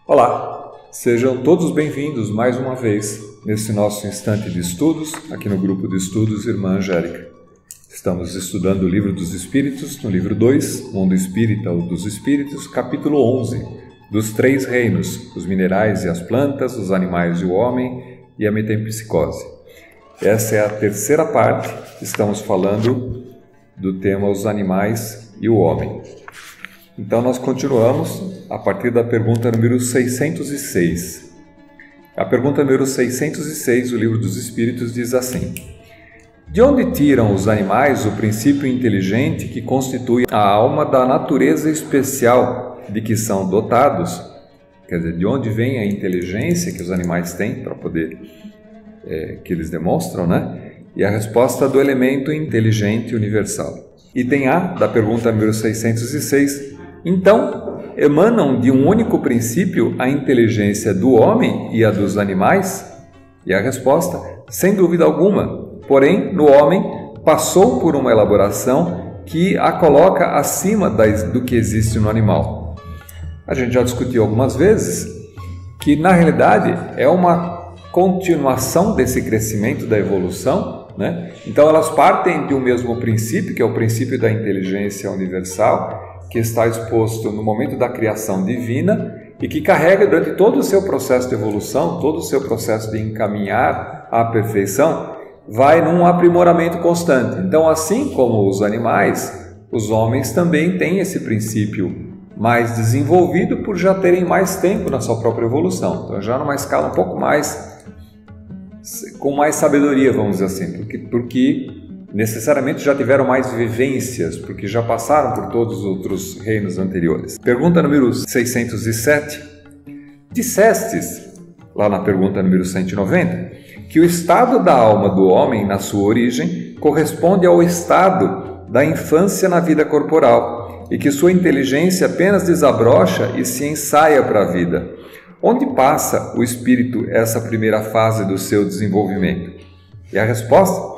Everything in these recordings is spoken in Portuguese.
Olá, sejam todos bem-vindos mais uma vez nesse nosso instante de estudos, aqui no grupo de estudos Irmã Angélica. Estamos estudando o Livro dos Espíritos, no livro 2, Mundo Espírita ou dos Espíritos, capítulo 11, dos três reinos, os minerais e as plantas, os animais e o homem e a metempsicose. Essa é a terceira parte, estamos falando do tema os animais e o homem. Então nós continuamos a partir da pergunta número 606. A pergunta número 606 do Livro dos Espíritos diz assim: de onde tiram os animais o princípio inteligente que constitui a alma da natureza especial de que são dotados? Quer dizer, de onde vem a inteligência que os animais têm para poder, que eles demonstram, né? E a resposta do elemento inteligente universal. Item A da pergunta número 606. Então, emanam de um único princípio a inteligência do homem e a dos animais? E a resposta, sem dúvida alguma. Porém, no homem, passou por uma elaboração que a coloca acima do que existe no animal. A gente já discutiu algumas vezes que, na realidade, é uma continuação desse crescimento da evolução, né? Então, elas partem de um mesmo princípio, que é o princípio da inteligência universal, que está exposto no momento da criação divina e que carrega durante todo o seu processo de evolução, todo o seu processo de encaminhar à perfeição, vai num aprimoramento constante. Então, assim como os animais, os homens também têm esse princípio mais desenvolvido por já terem mais tempo na sua própria evolução. Então, já numa escala um pouco mais, com mais sabedoria, vamos dizer assim, porque necessariamente já tiveram mais vivências, porque já passaram por todos os outros reinos anteriores. Pergunta número 607. Dissestes, lá na pergunta número 190, que o estado da alma do homem na sua origem corresponde ao estado da infância na vida corporal e que sua inteligência apenas desabrocha e se ensaia para a vida. Onde passa o espírito essa primeira fase do seu desenvolvimento? E a resposta?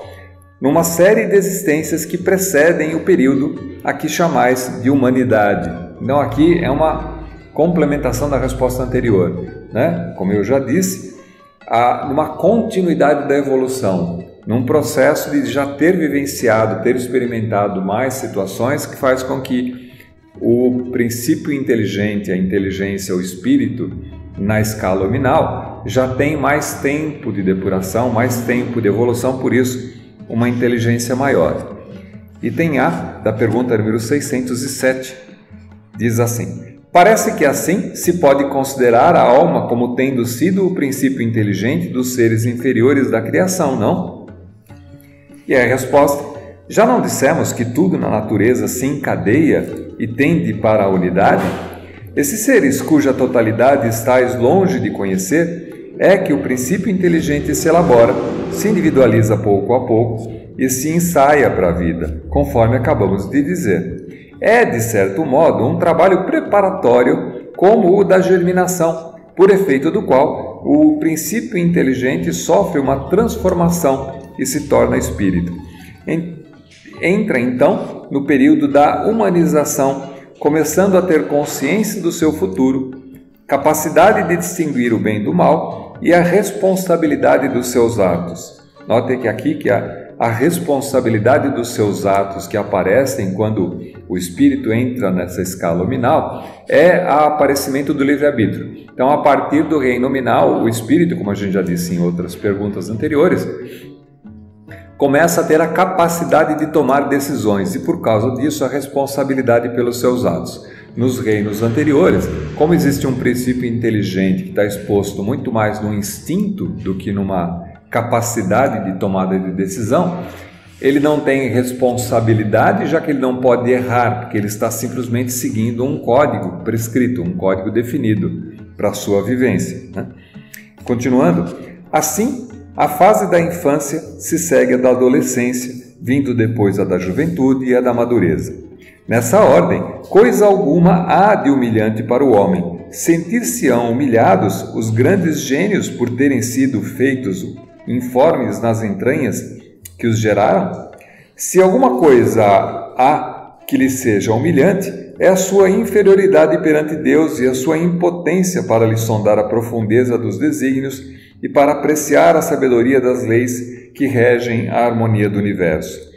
Numa série de existências que precedem o período a que chamais de humanidade. Então aqui é uma complementação da resposta anterior, né? Como eu já disse, numa continuidade da evolução, num processo de já ter vivenciado, ter experimentado mais situações que faz com que o princípio inteligente, a inteligência, o espírito, na escala nominal, já tem mais tempo de depuração, mais tempo de evolução, por isso uma inteligência maior. Item A da pergunta número 607 diz assim: parece que assim se pode considerar a alma como tendo sido o princípio inteligente dos seres inferiores da criação, não? E a resposta: já não dissemos que tudo na natureza se encadeia e tende para a unidade? Esses seres cuja totalidade estais longe de conhecer, é que o princípio inteligente se elabora, se individualiza pouco a pouco e se ensaia para a vida, conforme acabamos de dizer. É, de certo modo, um trabalho preparatório como o da germinação, por efeito do qual o princípio inteligente sofre uma transformação e se torna espírito. Entra, então, no período da humanização, começando a ter consciência do seu futuro, capacidade de distinguir o bem do mal e a responsabilidade dos seus atos. Notem que aqui que a responsabilidade dos seus atos que aparecem quando o espírito entra nessa escala nominal é o aparecimento do livre-arbítrio. Então, a partir do reino nominal, o espírito, como a gente já disse em outras perguntas anteriores, começa a ter a capacidade de tomar decisões e, por causa disso, a responsabilidade pelos seus atos. Nos reinos anteriores, como existe um princípio inteligente que está exposto muito mais no instinto do que numa capacidade de tomada de decisão, ele não tem responsabilidade, já que ele não pode errar, porque ele está simplesmente seguindo um código prescrito, um código definido para a sua vivência, né? Continuando, assim, a fase da infância se segue a da adolescência, vindo depois a da juventude e a da madureza. Nessa ordem, coisa alguma há de humilhante para o homem. Sentir-se-ão humilhados os grandes gênios por terem sido feitos informes nas entranhas que os geraram? Se alguma coisa há que lhe seja humilhante é a sua inferioridade perante Deus e a sua impotência para lhe sondar a profundeza dos desígnios e para apreciar a sabedoria das leis que regem a harmonia do universo.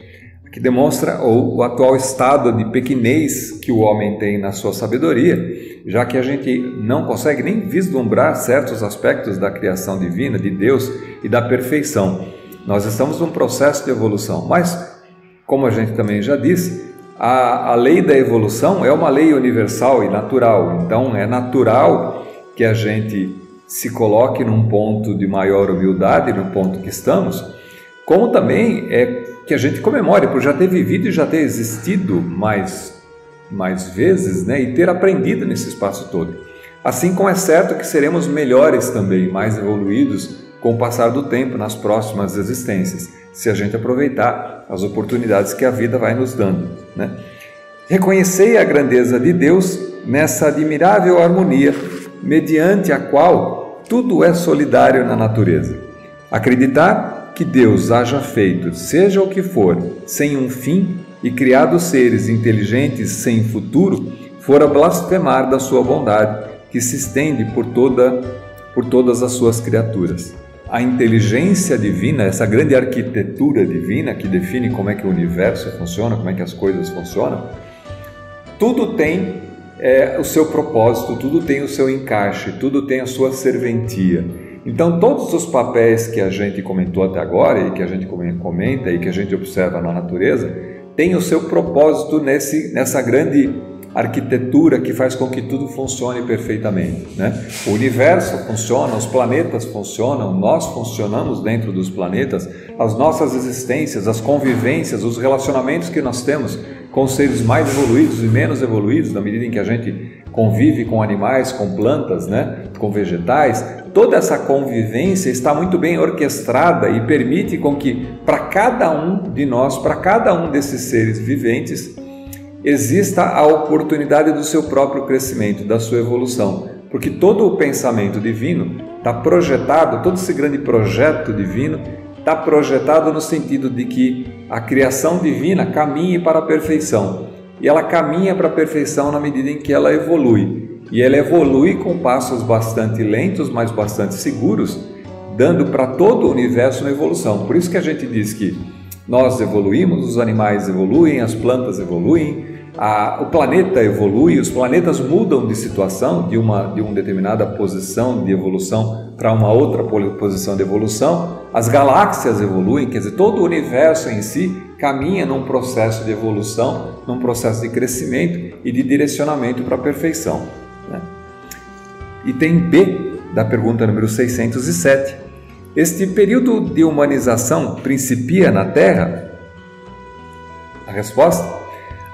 Que demonstra o atual estado de pequenez que o homem tem na sua sabedoria, já que a gente não consegue nem vislumbrar certos aspectos da criação divina, de Deus e da perfeição. Nós estamos num processo de evolução, mas, como a gente também já disse, a lei da evolução é uma lei universal e natural. Então, é natural que a gente se coloque num ponto de maior humildade, no ponto que estamos, como também é que a gente comemore por já ter vivido e já ter existido mais vezes, né? E ter aprendido nesse espaço todo. Assim como é certo que seremos melhores também, mais evoluídos com o passar do tempo nas próximas existências, se a gente aproveitar as oportunidades que a vida vai nos dando, né? Reconhecei a grandeza de Deus nessa admirável harmonia, mediante a qual tudo é solidário na natureza. Acreditar que Deus haja feito, seja o que for, sem um fim e criado seres inteligentes sem futuro, fora blasfemar da sua bondade, que se estende por todas as suas criaturas. A inteligência divina, essa grande arquitetura divina que define como é que o universo funciona, como é que as coisas funcionam, tudo tem o seu propósito, tudo tem o seu encaixe, tudo tem a sua serventia. Então, todos os papéis que a gente comentou até agora e que a gente comenta e que a gente observa na natureza, tem o seu propósito nessa grande arquitetura que faz com que tudo funcione perfeitamente, né? O universo funciona, os planetas funcionam, nós funcionamos dentro dos planetas, as nossas existências, as convivências, os relacionamentos que nós temos com os seres mais evoluídos e menos evoluídos, na medida em que a gente convive com animais, com plantas, né? Com vegetais, toda essa convivência está muito bem orquestrada e permite com que para cada um de nós, para cada um desses seres viventes, exista a oportunidade do seu próprio crescimento, da sua evolução, porque todo o pensamento divino está projetado, todo esse grande projeto divino está projetado no sentido de que a criação divina caminhe para a perfeição, e ela caminha para a perfeição na medida em que ela evolui, e ela evolui com passos bastante lentos, mas bastante seguros, dando para todo o universo uma evolução. Por isso que a gente diz que nós evoluímos, os animais evoluem, as plantas evoluem, o planeta evolui, os planetas mudam de situação, de uma determinada posição de evolução para uma outra posição de evolução, as galáxias evoluem, quer dizer, todo o universo em si caminha num processo de evolução, num processo de crescimento e de direcionamento para a perfeição, né? Item B da pergunta número 607. Este período de humanização principia na Terra? A resposta?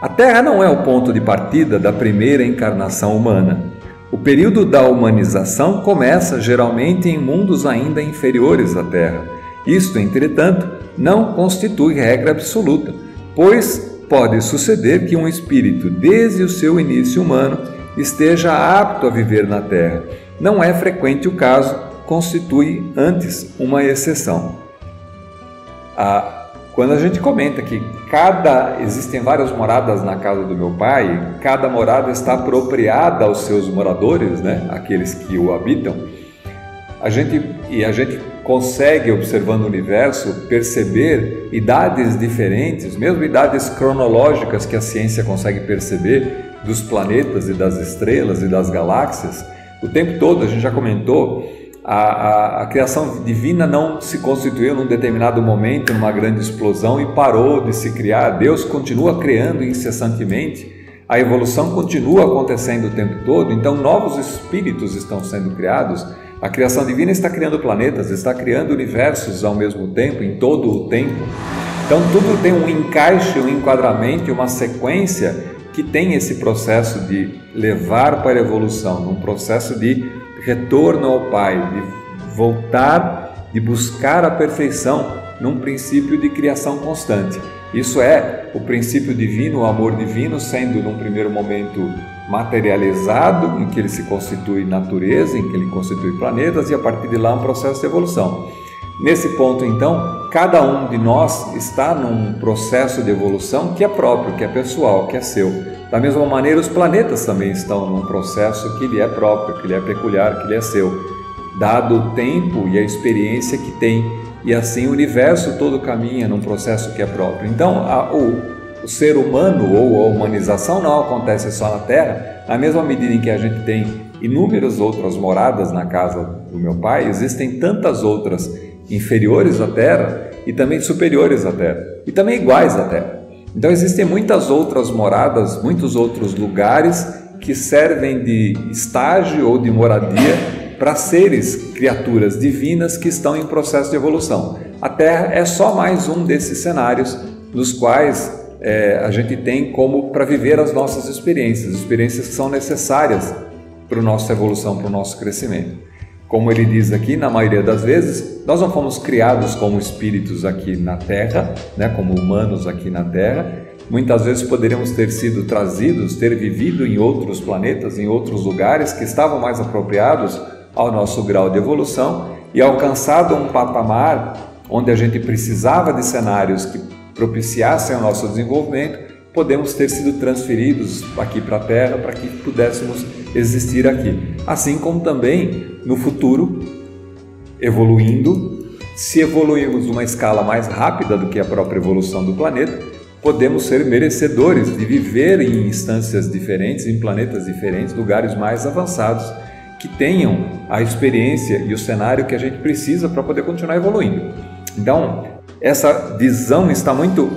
A Terra não é o ponto de partida da primeira encarnação humana. O período da humanização começa geralmente em mundos ainda inferiores à Terra. Isto, entretanto, não constitui regra absoluta, pois pode suceder que um espírito, desde o seu início humano, esteja apto a viver na Terra. Não é frequente o caso, constitui antes uma exceção. Quando a gente comenta que existem várias moradas na casa do meu pai, cada morada está apropriada aos seus moradores, né? Aqueles que o habitam, a gente consegue, observando o universo, perceber idades diferentes, mesmo idades cronológicas que a ciência consegue perceber dos planetas e das estrelas e das galáxias. O tempo todo, a gente já comentou, a criação divina não se constituiu num determinado momento, numa grande explosão e parou de se criar. Deus continua criando incessantemente, a evolução continua acontecendo o tempo todo, então novos espíritos estão sendo criados. A criação divina está criando planetas, está criando universos ao mesmo tempo, em todo o tempo. Então tudo tem um encaixe, um enquadramento, uma sequência que tem esse processo de levar para a evolução, num processo de retorno ao Pai, de voltar, de buscar a perfeição num princípio de criação constante. Isso é o princípio divino, o amor divino, sendo num primeiro momento materializado, em que ele se constitui natureza, em que ele constitui planetas, e a partir de lá um processo de evolução. Nesse ponto, então, cada um de nós está num processo de evolução que é próprio, que é pessoal, que é seu. Da mesma maneira, os planetas também estão num processo que lhe é próprio, que lhe é peculiar, que lhe é seu, dado o tempo e a experiência que tem. E assim o universo todo caminha num processo que é próprio. Então, o ser humano ou a humanização não acontece só na Terra. Na mesma medida em que a gente tem inúmeras outras moradas na casa do meu pai, existem tantas outras inferiores à Terra e também superiores à Terra, e também iguais à Terra. Então existem muitas outras moradas, muitos outros lugares que servem de estágio ou de moradia para seres, criaturas divinas que estão em processo de evolução. A Terra é só mais um desses cenários nos quais a gente tem como para viver as nossas experiências que são necessárias para a nossa evolução, para o nosso crescimento. Como ele diz aqui, na maioria das vezes, nós não fomos criados como espíritos aqui na Terra, né, como humanos aqui na Terra. Muitas vezes poderíamos ter sido trazidos, ter vivido em outros planetas, em outros lugares que estavam mais apropriados ao nosso grau de evolução e alcançado um patamar onde a gente precisava de cenários que propiciassem o nosso desenvolvimento, podemos ter sido transferidos aqui para a Terra para que pudéssemos existir aqui. Assim como também no futuro, evoluindo, se evoluirmos numa escala mais rápida do que a própria evolução do planeta, podemos ser merecedores de viver em instâncias diferentes, em planetas diferentes, lugares mais avançados, que tenham a experiência e o cenário que a gente precisa para poder continuar evoluindo. Então, essa visão está muito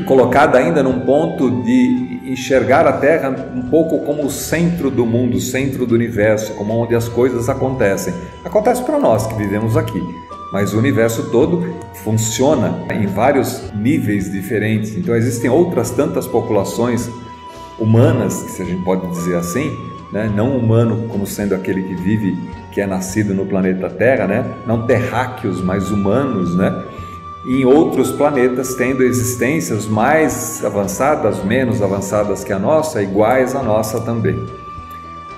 colocada ainda num ponto de enxergar a Terra um pouco como o centro do mundo, o centro do universo, como onde as coisas acontecem. Acontece para nós que vivemos aqui, mas o universo todo funciona em vários níveis diferentes. Então existem outras tantas populações humanas, se a gente pode dizer assim, né? Não humano como sendo aquele que vive, que é nascido no planeta Terra, né? Não terráqueos, mas humanos, né? Em outros planetas tendo existências mais avançadas, menos avançadas que a nossa, iguais à nossa também.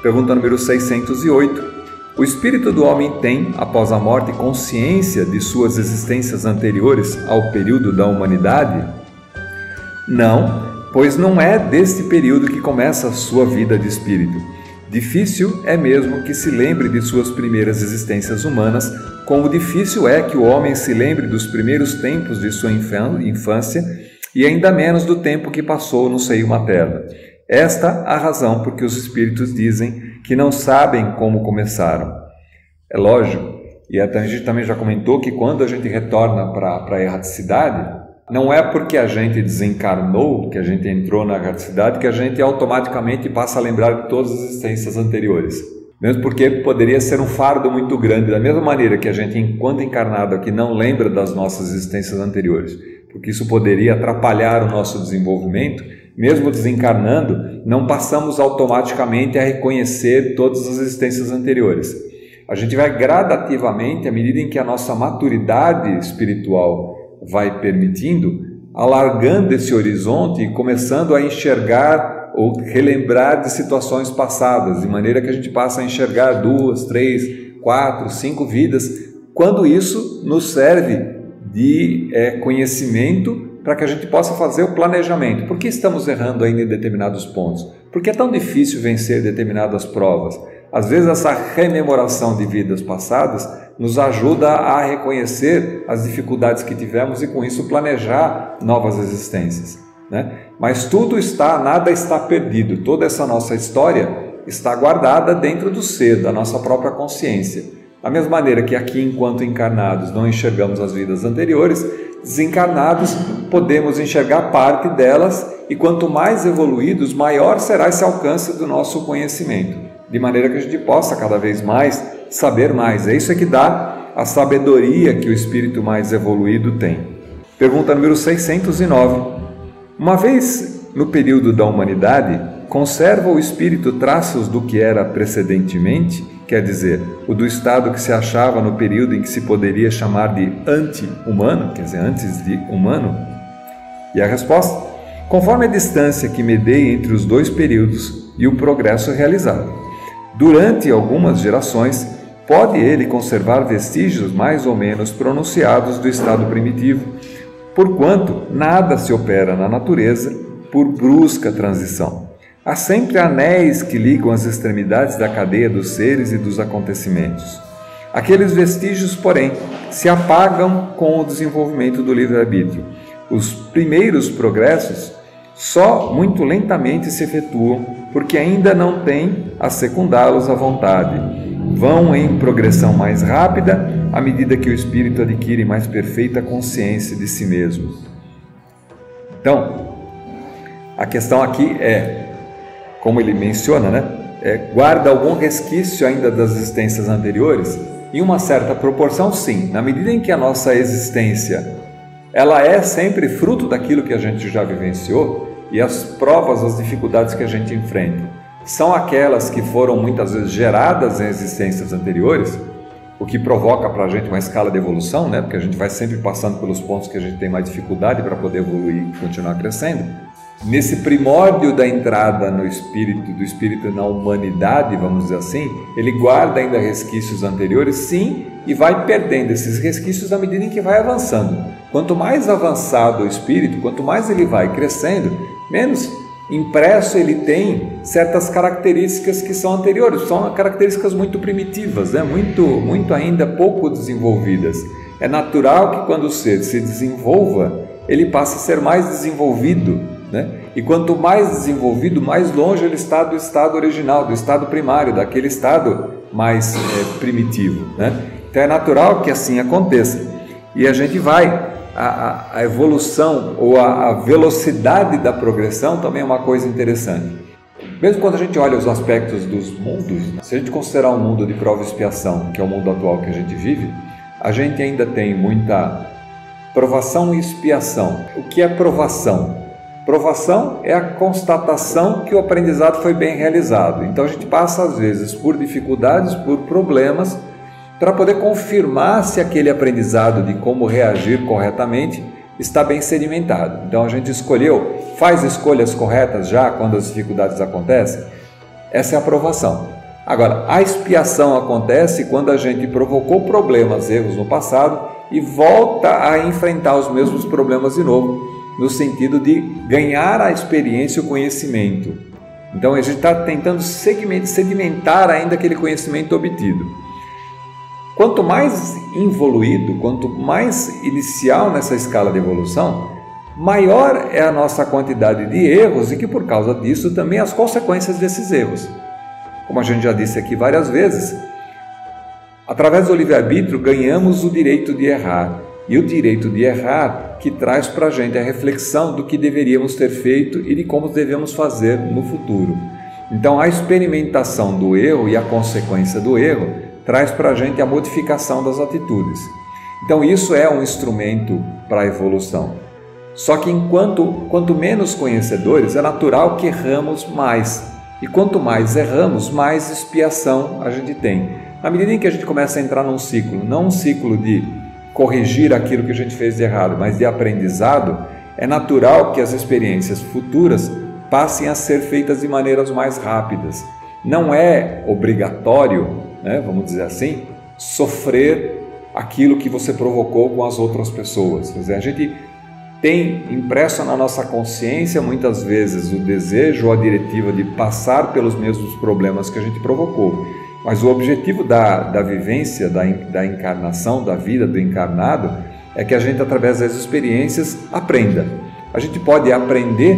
Pergunta número 608. O espírito do homem tem, após a morte, consciência de suas existências anteriores ao período da humanidade? Não, pois não é deste período que começa a sua vida de espírito. Difícil é mesmo que se lembre de suas primeiras existências humanas, como difícil é que o homem se lembre dos primeiros tempos de sua infância e ainda menos do tempo que passou no seio materno. Esta a razão por que os espíritos dizem que não sabem como começaram. É lógico, e até a gente também já comentou que quando a gente retorna para a erraticidade, não é porque a gente desencarnou, que a gente entrou na erraticidade, que a gente automaticamente passa a lembrar de todas as existências anteriores. Mesmo porque poderia ser um fardo muito grande, da mesma maneira que a gente, enquanto encarnado aqui, não lembra das nossas existências anteriores, porque isso poderia atrapalhar o nosso desenvolvimento. Mesmo desencarnando, não passamos automaticamente a reconhecer todas as existências anteriores. A gente vai gradativamente, à medida em que a nossa maturidade espiritual vai permitindo, alargando esse horizonte e começando a enxergar ou relembrar de situações passadas, de maneira que a gente passa a enxergar 2, 3, 4, 5 vidas, quando isso nos serve de conhecimento para que a gente possa fazer o planejamento. Por que estamos errando ainda em determinados pontos? Por que é tão difícil vencer determinadas provas? Às vezes essa rememoração de vidas passadas nos ajuda a reconhecer as dificuldades que tivemos e com isso planejar novas existências, né? Mas nada está perdido, toda essa nossa história está guardada dentro do ser, da nossa própria consciência. Da mesma maneira que aqui, enquanto encarnados, não enxergamos as vidas anteriores, desencarnados podemos enxergar parte delas e quanto mais evoluídos, maior será esse alcance do nosso conhecimento, de maneira que a gente possa cada vez mais saber mais. É isso que dá a sabedoria que o espírito mais evoluído tem. Pergunta número 609. Uma vez no período da humanidade, conserva o espírito traços do que era precedentemente, quer dizer, o do estado que se achava no período em que se poderia chamar de anti-humano, quer dizer, antes de humano? E a resposta? Conforme a distância que medei entre os dois períodos e o progresso realizado. Durante algumas gerações, pode ele conservar vestígios mais ou menos pronunciados do estado primitivo, porquanto nada se opera na natureza por brusca transição. Há sempre anéis que ligam as extremidades da cadeia dos seres e dos acontecimentos. Aqueles vestígios, porém, se apagam com o desenvolvimento do livre-arbítrio. Os primeiros progressos só muito lentamente se efetuam, porque ainda não têm a secundá-los à vontade. Vão em progressão mais rápida à medida que o espírito adquire mais perfeita consciência de si mesmo. Então, a questão aqui é, como ele menciona, guarda algum resquício ainda das existências anteriores? Em uma certa proporção, sim. Na medida em que a nossa existência ela é sempre fruto daquilo que a gente já vivenciou, e as provas, as dificuldades que a gente enfrenta são aquelas que foram muitas vezes geradas em existências anteriores, o que provoca para a gente uma escala de evolução, porque a gente vai sempre passando pelos pontos que a gente tem mais dificuldade para poder evoluir e continuar crescendo. Nesse primórdio da entrada no espírito, do espírito na humanidade, vamos dizer assim, ele guarda ainda resquícios anteriores, sim, e vai perdendo esses resquícios na medida em que vai avançando. Quanto mais avançado o espírito, quanto mais ele vai crescendo, menos impresso ele tem certas características que são anteriores, são características muito primitivas, muito ainda pouco desenvolvidas. É natural que quando o ser se desenvolva, ele passe a ser mais desenvolvido, e quanto mais desenvolvido, mais longe ele está do estado original, do estado primário, daquele estado mais primitivo. Então é natural que assim aconteça. E a gente vai, a evolução ou a velocidade da progressão também é uma coisa interessante. Mesmo quando a gente olha os aspectos dos mundos, se a gente considerar um mundo de prova e expiação, que é o mundo atual que a gente vive, a gente ainda tem muita provação e expiação. O que é provação? Provação é a constatação que o aprendizado foi bem realizado. Então a gente passa às vezes por dificuldades, por problemas, para poder confirmar se aquele aprendizado de como reagir corretamente está bem sedimentado. Então a gente faz escolhas corretas já quando as dificuldades acontecem. Essa é a provação. Agora, a expiação acontece quando a gente provocou problemas, erros no passado e volta a enfrentar os mesmos problemas de novo, no sentido de ganhar a experiência e o conhecimento. Então a gente está tentando sedimentar ainda aquele conhecimento obtido. Quanto mais evoluído, quanto mais inicial nessa escala de evolução, maior é a nossa quantidade de erros e que por causa disso também as consequências desses erros. Como a gente já disse aqui várias vezes, através do livre-arbítrio ganhamos o direito de errar. E o direito de errar que traz para a gente a reflexão do que deveríamos ter feito e de como devemos fazer no futuro. Então, a experimentação do erro e a consequência do erro traz para a gente a modificação das atitudes. Então, isso é um instrumento para a evolução. Só que quanto menos conhecedores, é natural que erramos mais. E quanto mais erramos, mais expiação a gente tem. Na medida em que a gente começa a entrar num ciclo, não um ciclo de corrigir aquilo que a gente fez de errado, mas de aprendizado, é natural que as experiências futuras passem a ser feitas de maneiras mais rápidas. Não é obrigatório, vamos dizer assim, sofrer aquilo que você provocou com as outras pessoas. Quer dizer, a gente tem impresso na nossa consciência muitas vezes o desejo ou a diretiva de passar pelos mesmos problemas que a gente provocou. Mas o objetivo da vivência, da encarnação, da vida do encarnado, é que a gente, através das experiências, aprenda. A gente pode aprender,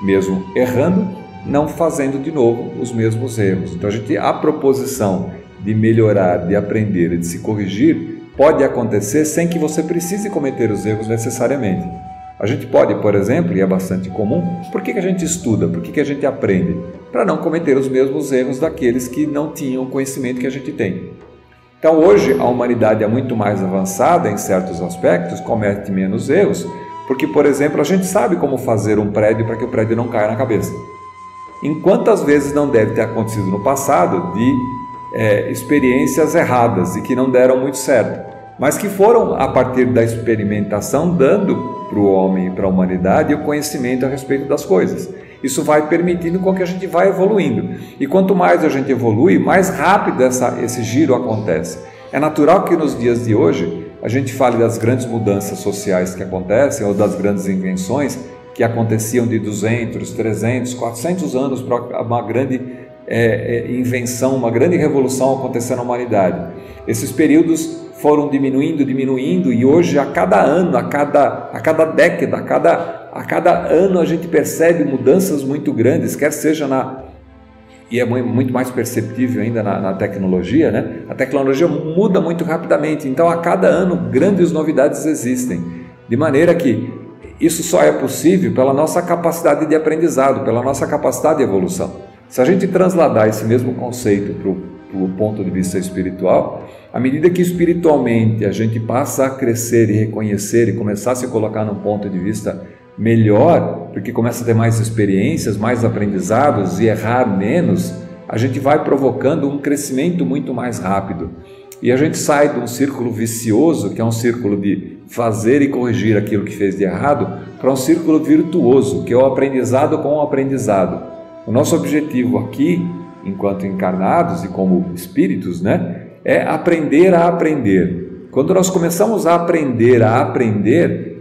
mesmo errando, não fazendo de novo os mesmos erros. Então, a proposição de melhorar, de aprender e de se corrigir pode acontecer sem que você precise cometer os erros necessariamente. A gente pode, por exemplo, e é bastante comum, por que a gente estuda? Por que a gente aprende? Para não cometer os mesmos erros daqueles que não tinham o conhecimento que a gente tem. Então, hoje, a humanidade é muito mais avançada em certos aspectos, comete menos erros, porque, por exemplo, a gente sabe como fazer um prédio para que o prédio não caia na cabeça. Em quantas vezes não deve ter acontecido no passado de experiências erradas e que não deram muito certo, mas que foram, a partir da experimentação, dando para o homem e para a humanidade o conhecimento a respeito das coisas. Isso vai permitindo com que a gente vá evoluindo. E quanto mais a gente evolui, mais rápido esse giro acontece. É natural que nos dias de hoje a gente fale das grandes mudanças sociais que acontecem ou das grandes invenções que aconteciam de 200, 300, 400 anos para uma grande invenção, uma grande revolução acontecer na humanidade. Esses períodos foram diminuindo e hoje a cada ano, a cada década, a cada ano a gente percebe mudanças muito grandes, quer seja e é muito mais perceptível ainda na tecnologia, né? A tecnologia muda muito rapidamente, então a cada ano grandes novidades existem, de maneira que isso só é possível pela nossa capacidade de aprendizado, pela nossa capacidade de evolução. Se a gente transladar esse mesmo conceito para o ponto de vista espiritual, à medida que espiritualmente a gente passa a crescer e reconhecer e começar a se colocar num ponto de vista melhor, porque começa a ter mais experiências, mais aprendizados e errar menos, a gente vai provocando um crescimento muito mais rápido. E a gente sai de um círculo vicioso, que é um círculo de fazer e corrigir aquilo que fez de errado, para um círculo virtuoso, que é o aprendizado com o aprendizado. O nosso objetivo aqui, enquanto encarnados e como espíritos, né, é aprender a aprender. Quando nós começamos a aprender,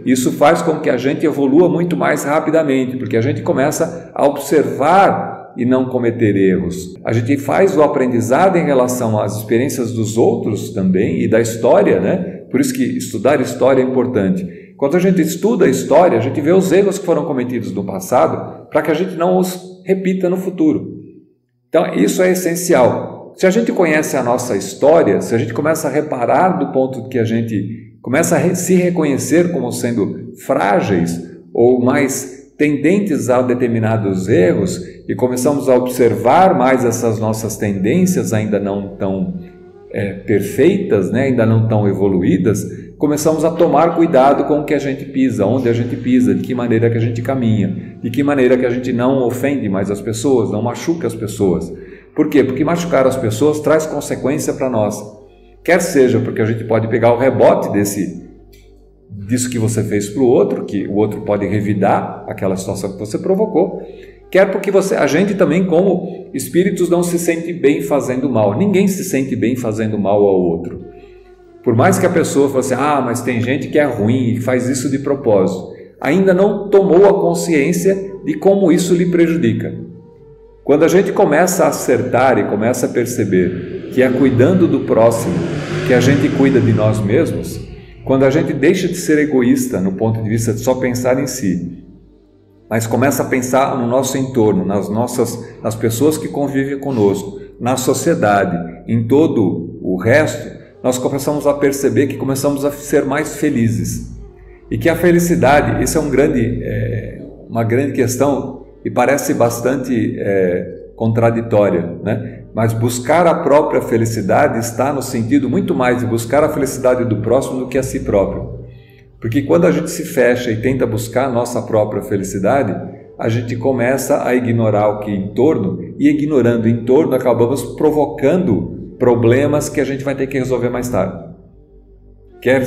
isso faz com que a gente evolua muito mais rapidamente, porque a gente começa a observar e não cometer erros. A gente faz o aprendizado em relação às experiências dos outros também e da história, né? Por isso que estudar história é importante. Quando a gente estuda a história, a gente vê os erros que foram cometidos no passado para que a gente não os repita no futuro. Então, isso é essencial. Se a gente conhece a nossa história, se a gente começa a reparar do ponto que a gente começa a se reconhecer como sendo frágeis ou mais tendentes a determinados erros e começamos a observar mais essas nossas tendências ainda não tão perfeitas, né? Ainda não tão evoluídas, começamos a tomar cuidado com o que a gente pisa, onde a gente pisa, de que maneira que a gente caminha, de que maneira que a gente não ofende mais as pessoas, não machuca as pessoas. Por quê? Porque machucar as pessoas traz consequência para nós. Quer seja porque a gente pode pegar o rebote disso que você fez para o outro, que o outro pode revidar aquela situação que você provocou, quer porque a gente também, como espíritos, não se sente bem fazendo mal. Ninguém se sente bem fazendo mal ao outro. Por mais que a pessoa fale assim, mas tem gente que é ruim e faz isso de propósito, ainda não tomou a consciência de como isso lhe prejudica. Quando a gente começa a acertar e começa a perceber que é cuidando do próximo que a gente cuida de nós mesmos, quando a gente deixa de ser egoísta no ponto de vista de só pensar em si, mas começa a pensar no nosso entorno, nas pessoas que convivem conosco, na sociedade, em todo o resto, nós começamos a perceber que começamos a ser mais felizes. E que a felicidade, isso é uma grande questão e parece bastante contraditória, né? Mas buscar a própria felicidade está no sentido muito mais de buscar a felicidade do próximo do que a si próprio. Porque quando a gente se fecha e tenta buscar a nossa própria felicidade, a gente começa a ignorar o que é em torno, e ignorando o entorno acabamos provocando problemas que a gente vai ter que resolver mais tarde. Quer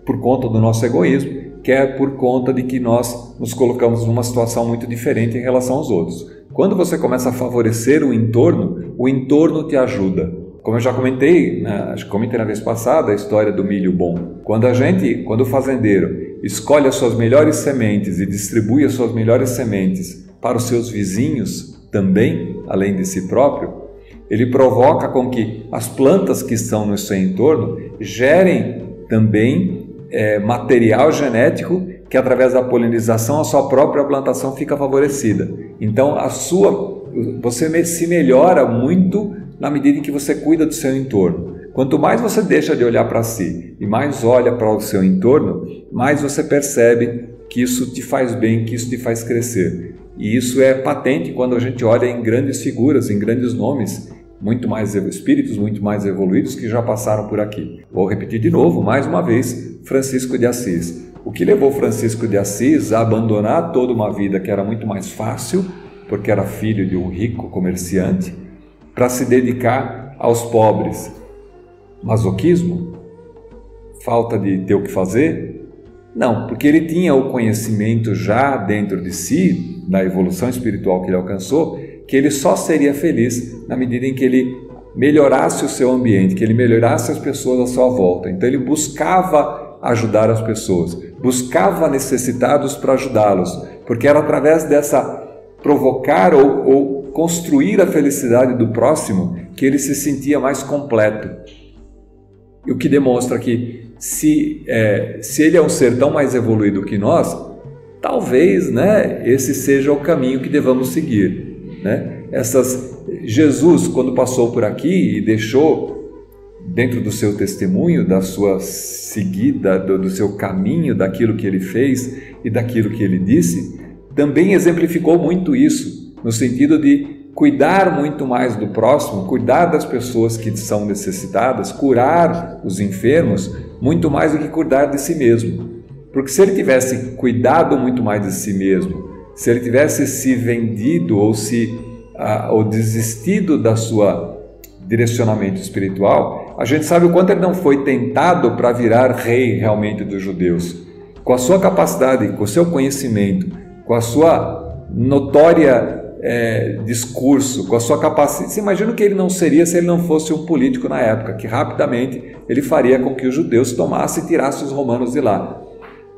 por conta do nosso egoísmo, quer por conta de que nós nos colocamos numa situação muito diferente em relação aos outros. Quando você começa a favorecer o entorno te ajuda. Como eu já comentei, acho que comentei na vez passada a história do milho bom. Quando o fazendeiro escolhe as suas melhores sementes e distribui as suas melhores sementes para os seus vizinhos também, além de si próprio, ele provoca com que as plantas que estão no seu entorno gerem também material genético que, através da polinização, a sua própria plantação fica favorecida. Então, você se melhora muito na medida em que você cuida do seu entorno. Quanto mais você deixa de olhar para si e mais olha para o seu entorno, mais você percebe que isso te faz bem, que isso te faz crescer. E isso é patente quando a gente olha em grandes figuras, em grandes nomes, espíritos muito mais evoluídos que já passaram por aqui. Vou repetir de novo, mais uma vez, Francisco de Assis. O que levou Francisco de Assis a abandonar toda uma vida que era muito mais fácil, porque era filho de um rico comerciante, para se dedicar aos pobres? Masoquismo? Falta de ter o que fazer? Não, porque ele tinha o conhecimento já dentro de si, da evolução espiritual que ele alcançou, que ele só seria feliz na medida em que ele melhorasse o seu ambiente, que ele melhorasse as pessoas à sua volta. Então ele buscava ajudar as pessoas, buscava necessitados para ajudá-los, porque era através dessa provocar ou construir a felicidade do próximo que ele se sentia mais completo. E o que demonstra que se ele é um ser tão mais evoluído que nós, talvez, esse seja o caminho que devamos seguir, Jesus, quando passou por aqui e deixou dentro do seu testemunho, da sua seguida, do seu caminho, daquilo que ele fez e daquilo que ele disse, também exemplificou muito isso, no sentido de cuidar muito mais do próximo, cuidar das pessoas que são necessitadas, curar os enfermos, muito mais do que cuidar de si mesmo. Porque se ele tivesse cuidado muito mais de si mesmo, se ele tivesse se vendido ou desistido da sua direcionamento espiritual, a gente sabe o quanto ele não foi tentado para virar rei realmente dos judeus. Com a sua capacidade, com o seu conhecimento, com a sua notória discurso, com a sua capacidade. Você imagina o que ele não seria se ele não fosse um político na época, que rapidamente ele faria com que os judeus tomassem e tirassem os romanos de lá,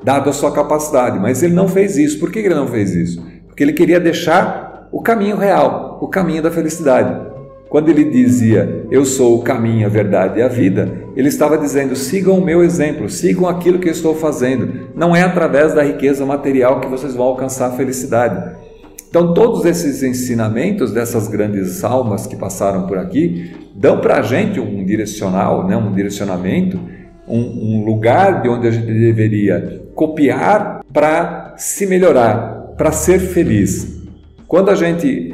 dado a sua capacidade. Mas ele não fez isso. Por que ele não fez isso? Porque ele queria deixar o caminho real, o caminho da felicidade. Quando ele dizia, eu sou o caminho, a verdade e a vida, ele estava dizendo, sigam o meu exemplo, sigam aquilo que eu estou fazendo. Não é através da riqueza material que vocês vão alcançar a felicidade. Então, todos esses ensinamentos dessas grandes almas que passaram por aqui dão para a gente um direcionamento, um lugar de onde a gente deveria copiar para se melhorar, para ser feliz. Quando a gente,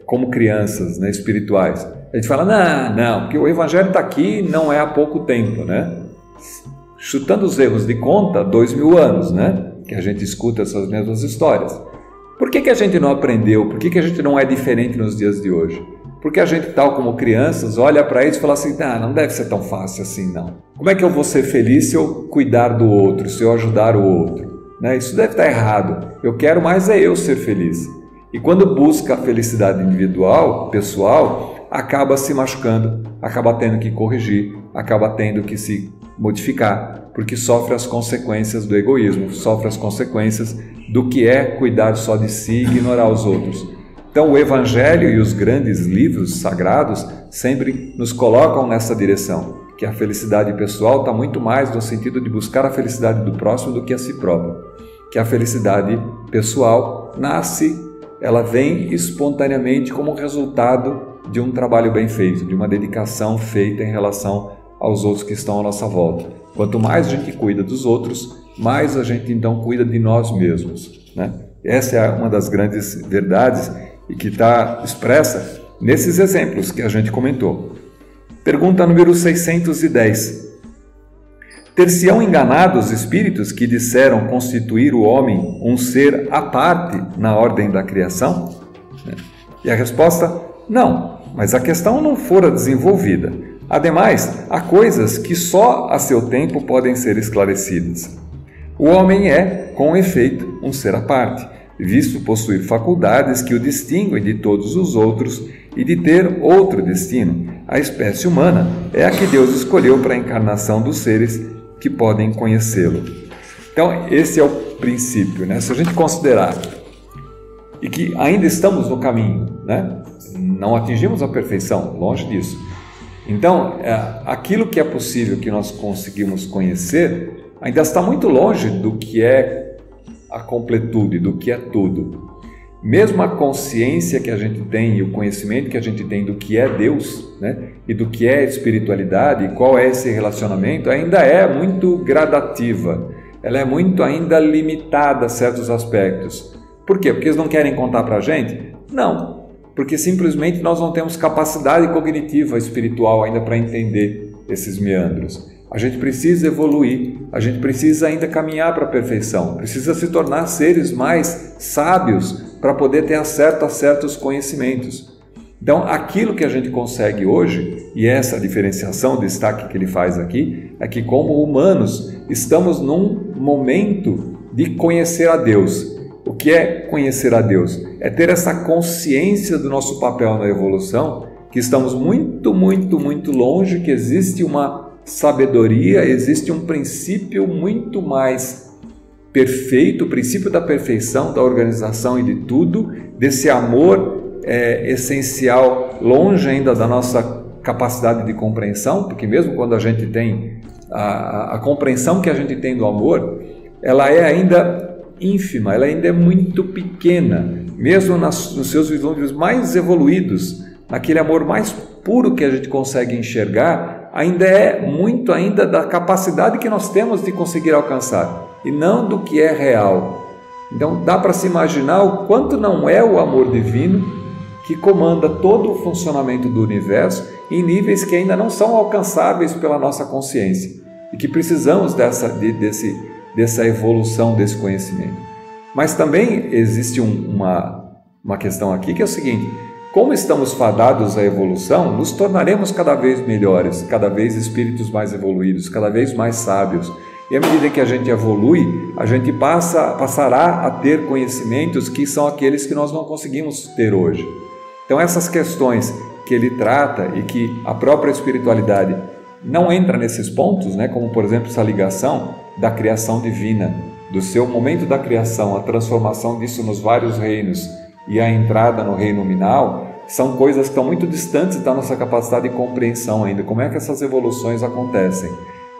como crianças espirituais, a gente fala, não, porque o Evangelho está aqui não é há pouco tempo, chutando os erros de conta, 2000 anos, que a gente escuta essas mesmas histórias. Por que a gente não aprendeu? Por que a gente não é diferente nos dias de hoje? Porque a gente, tal como crianças, olha para isso e fala assim, não deve ser tão fácil assim, não. Como é que eu vou ser feliz se eu cuidar do outro, se eu ajudar o outro? Isso deve estar errado. Eu quero mais eu ser feliz. E quando busca a felicidade individual, pessoal, acaba se machucando, acaba tendo que corrigir, acaba tendo que se modificar, porque sofre as consequências do egoísmo, sofre as consequências do que é cuidar só de si e ignorar os outros. Então o Evangelho e os grandes livros sagrados sempre nos colocam nessa direção, que a felicidade pessoal está muito mais no sentido de buscar a felicidade do próximo do que a si próprio. Que a felicidade pessoal ela vem espontaneamente como resultado de um trabalho bem feito, de uma dedicação feita em relação aos outros que estão à nossa volta. Quanto mais a gente cuida dos outros, mais a gente então cuida de nós mesmos. Essa é uma das grandes verdades e que está expressa nesses exemplos que a gente comentou. Pergunta número 610. Ter-se-ão enganado os espíritos que disseram constituir o homem um ser à parte na ordem da criação? E a resposta, não, mas a questão não fora desenvolvida. Ademais, há coisas que só a seu tempo podem ser esclarecidas. O homem é, com efeito, um ser à parte, visto possuir faculdades que o distinguem de todos os outros e de ter outro destino. A espécie humana é a que Deus escolheu para a encarnação dos seres que podem conhecê-lo. Então, esse é o princípio, Se a gente considerar e que ainda estamos no caminho, Não atingimos a perfeição, longe disso. Então, aquilo que é possível que nós conseguimos conhecer ainda está muito longe do que é a completude, do que é tudo. Mesmo a consciência que a gente tem e o conhecimento que a gente tem do que é Deus, e do que é espiritualidade e qual é esse relacionamento, ainda é muito gradativa. Ela é muito ainda limitada a certos aspectos. Por quê? Porque eles não querem contar para a gente? Não, porque simplesmente nós não temos capacidade cognitiva espiritual ainda para entender esses meandros. A gente precisa evoluir, a gente precisa ainda caminhar para a perfeição, precisa se tornar seres mais sábios para poder ter acesso a certos conhecimentos. Então, aquilo que a gente consegue hoje, e essa diferenciação, o destaque que ele faz aqui, é que como humanos estamos num momento de conhecer a Deus. O que é conhecer a Deus? É ter essa consciência do nosso papel na evolução, que estamos muito, muito, muito longe, que existe uma sabedoria, existe um princípio muito mais perfeito, o princípio da perfeição, da organização e de tudo, desse amor essencial, longe ainda da nossa capacidade de compreensão, porque mesmo quando a gente tem a compreensão que a gente tem do amor, ela é ainda ínfima, ela ainda é muito pequena, mesmo nos seus vislumbres mais evoluídos, naquele amor mais puro que a gente consegue enxergar, ainda é muito ainda da capacidade que nós temos de conseguir alcançar, e não do que é real. Então dá para se imaginar o quanto não é o amor divino que comanda todo o funcionamento do universo em níveis que ainda não são alcançáveis pela nossa consciência e que precisamos dessa evolução desse conhecimento. Mas também existe uma questão aqui que é o seguinte: como estamos fadados à evolução, nos tornaremos cada vez melhores, cada vez espíritos mais evoluídos, cada vez mais sábios. E à medida que a gente evolui, a gente passará a ter conhecimentos que são aqueles que nós não conseguimos ter hoje. Então essas questões que ele trata e que a própria espiritualidade não entra nesses pontos, né? Como por exemplo essa ligação da criação divina, do seu momento da criação, a transformação disso nos vários reinos e a entrada no reino nominal, são coisas que estão muito distantes da nossa capacidade de compreensão ainda. Como é que essas evoluções acontecem?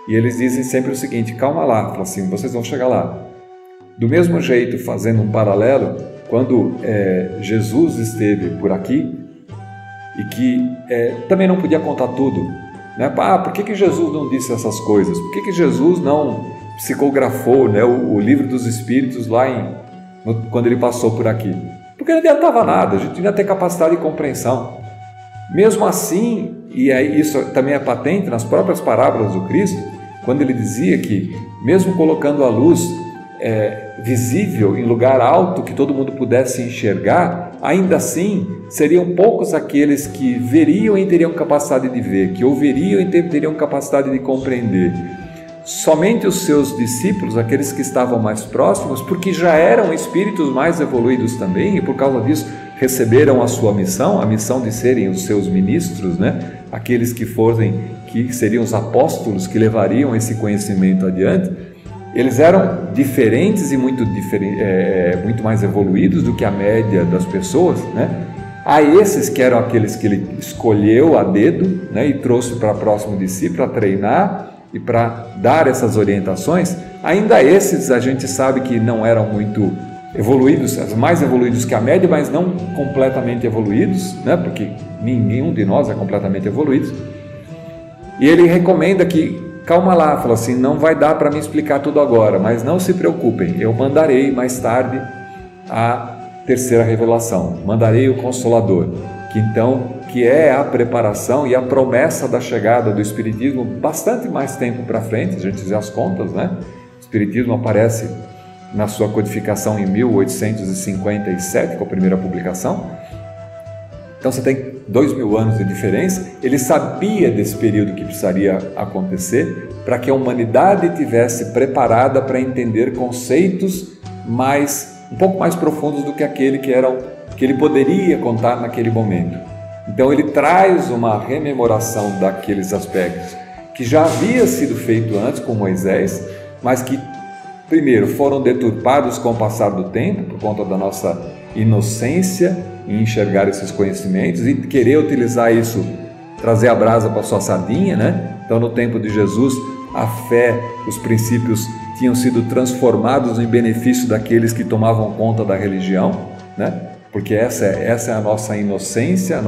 E eles dizem sempre o seguinte: calma lá, fala assim, vocês vão chegar lá. Do mesmo jeito, fazendo um paralelo, quando Jesus esteve por aqui e que também não podia contar tudo, né? Por que Jesus não disse essas coisas? Por que Jesus não psicografou, né, o livro dos Espíritos lá quando ele passou por aqui? Porque não adiantava nada, a gente não ia ter capacidade de compreensão. Mesmo assim, e aí isso também é patente nas próprias parábolas do Cristo, quando ele dizia que, mesmo colocando a luz visível em lugar alto que todo mundo pudesse enxergar, ainda assim seriam poucos aqueles que veriam e teriam capacidade de ver, que ouviriam e teriam capacidade de compreender. Somente os seus discípulos, aqueles que estavam mais próximos, porque já eram espíritos mais evoluídos também, e por causa disso receberam a sua missão, a missão de serem os seus ministros, né? Aqueles que seriam os apóstolos que levariam esse conhecimento adiante. Eles eram diferentes e muito mais evoluídos do que a média das pessoas, né? A esses que eram aqueles que ele escolheu a dedo, né, e trouxe para próximo de si para treinar e para dar essas orientações, ainda esses a gente sabe que não eram muito evoluídos, mais evoluídos que a média, mas não completamente evoluídos, né? Porque nenhum de nós é completamente evoluído. E ele recomenda que, calma lá, fala assim, não vai dar para me explicar tudo agora, mas não se preocupem, eu mandarei mais tarde a terceira revelação, mandarei o Consolador, que é a preparação e a promessa da chegada do Espiritismo bastante mais tempo para frente, a gente fizer as contas, né? O Espiritismo aparece na sua codificação em 1857, com a primeira publicação. Então você tem 2000 anos de diferença. Ele sabia desse período que precisaria acontecer para que a humanidade estivesse preparada para entender conceitos um pouco mais profundos do que aquele que ele poderia contar naquele momento. Então ele traz uma rememoração daqueles aspectos que já havia sido feito antes com Moisés, mas que primeiro foram deturpados com o passar do tempo por conta da nossa inocência em enxergar esses conhecimentos e querer utilizar isso, trazer a brasa para a sua sardinha, né? Então no tempo de Jesus a fé, os princípios tinham sido transformados em benefício daqueles que tomavam conta da religião, né? Porque essa é a nossa inocência,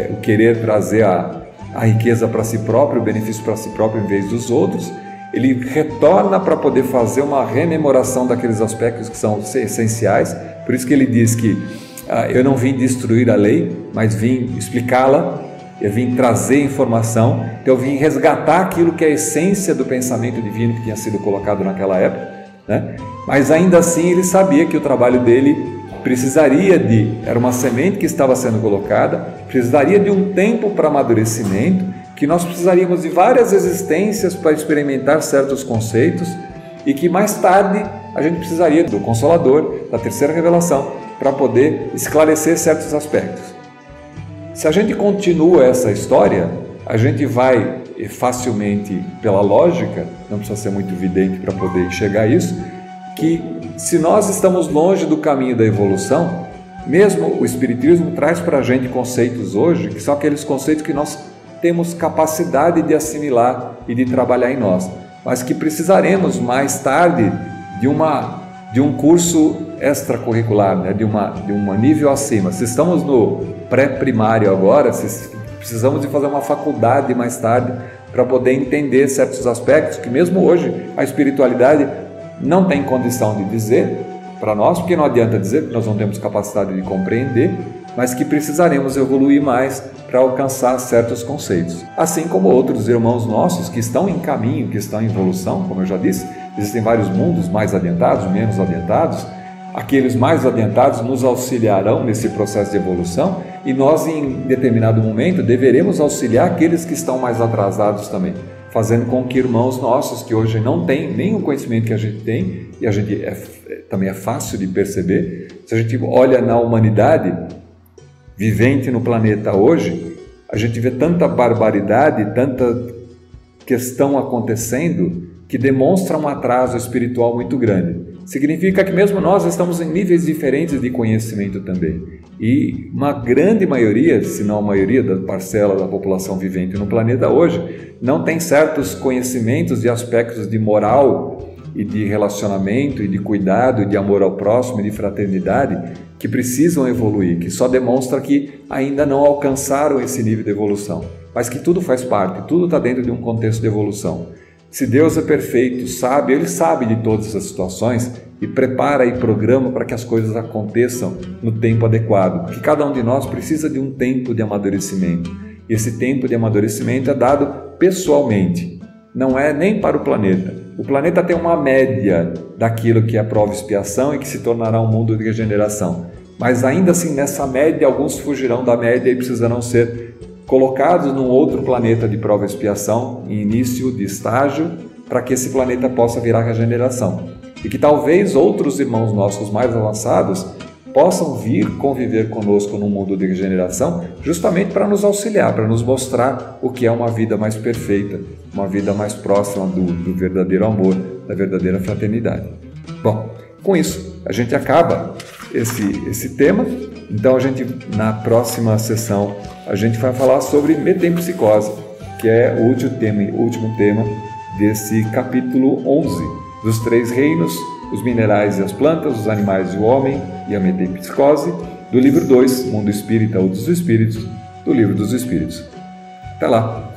o querer trazer a riqueza para si próprio, o benefício para si próprio em vez dos outros. Ele retorna para poder fazer uma rememoração daqueles aspectos que são essenciais. Por isso que ele diz que eu não vim destruir a lei, mas vim explicá-la, eu vim trazer informação, então eu vim resgatar aquilo que é a essência do pensamento divino que tinha sido colocado naquela época, né? Mas ainda assim ele sabia que o trabalho dele era uma semente que estava sendo colocada, precisaria de um tempo para amadurecimento, que nós precisaríamos de várias existências para experimentar certos conceitos, e que mais tarde a gente precisaria do Consolador, da terceira revelação, para poder esclarecer certos aspectos. Se a gente continua essa história, a gente vai facilmente, pela lógica, não precisa ser muito evidente para poder enxergar isso, que se nós estamos longe do caminho da evolução, mesmo o Espiritismo traz para a gente conceitos hoje, que são aqueles conceitos que nós temos capacidade de assimilar e de trabalhar em nós, mas que precisaremos mais tarde de um curso extracurricular, né? de um nível acima. Se estamos no pré-primário agora, precisamos de fazer uma faculdade mais tarde para poder entender certos aspectos que mesmo hoje a espiritualidade não tem condição de dizer para nós, porque não adianta dizer, porque nós não temos capacidade de compreender, mas que precisaremos evoluir mais para alcançar certos conceitos. Assim como outros irmãos nossos que estão em caminho, que estão em evolução, como eu já disse, existem vários mundos mais adiantados, menos adiantados. Aqueles mais adiantados nos auxiliarão nesse processo de evolução e nós, em determinado momento, deveremos auxiliar aqueles que estão mais atrasados também, fazendo com que irmãos nossos que hoje não têm nem o conhecimento que a gente tem, e a gente também é fácil de perceber, se a gente olha na humanidade vivente no planeta hoje, a gente vê tanta barbaridade, tanta questão acontecendo que demonstra um atraso espiritual muito grande. Significa que mesmo nós estamos em níveis diferentes de conhecimento também. E uma grande maioria, se não a maioria da parcela da população vivente no planeta hoje, não tem certos conhecimentos de aspectos de moral e de relacionamento e de cuidado e de amor ao próximo e de fraternidade que precisam evoluir, que só demonstra que ainda não alcançaram esse nível de evolução, mas que tudo faz parte, tudo está dentro de um contexto de evolução. Se Deus é perfeito, sabe, Ele sabe de todas essas situações e prepara e programa para que as coisas aconteçam no tempo adequado, porque cada um de nós precisa de um tempo de amadurecimento. E esse tempo de amadurecimento é dado pessoalmente, não é nem para o planeta. O planeta tem uma média daquilo que é prova e expiação e que se tornará um mundo de regeneração. Mas ainda assim, nessa média, alguns fugirão da média e precisarão ser colocados num outro planeta de prova e expiação, em início de estágio, para que esse planeta possa virar regeneração. E que talvez outros irmãos nossos mais avançados possam vir conviver conosco num mundo de regeneração, justamente para nos auxiliar, para nos mostrar o que é uma vida mais perfeita, uma vida mais próxima do verdadeiro amor, da verdadeira fraternidade. Bom, com isso a gente acaba esse tema. Então na próxima sessão a gente vai falar sobre metempsicose, que é o último tema desse capítulo 11, dos 3 reinos, os minerais e as plantas, os animais e o homem e a metempsicose, do livro 2, Mundo Espírita ou dos Espíritos, do livro dos Espíritos. Até lá!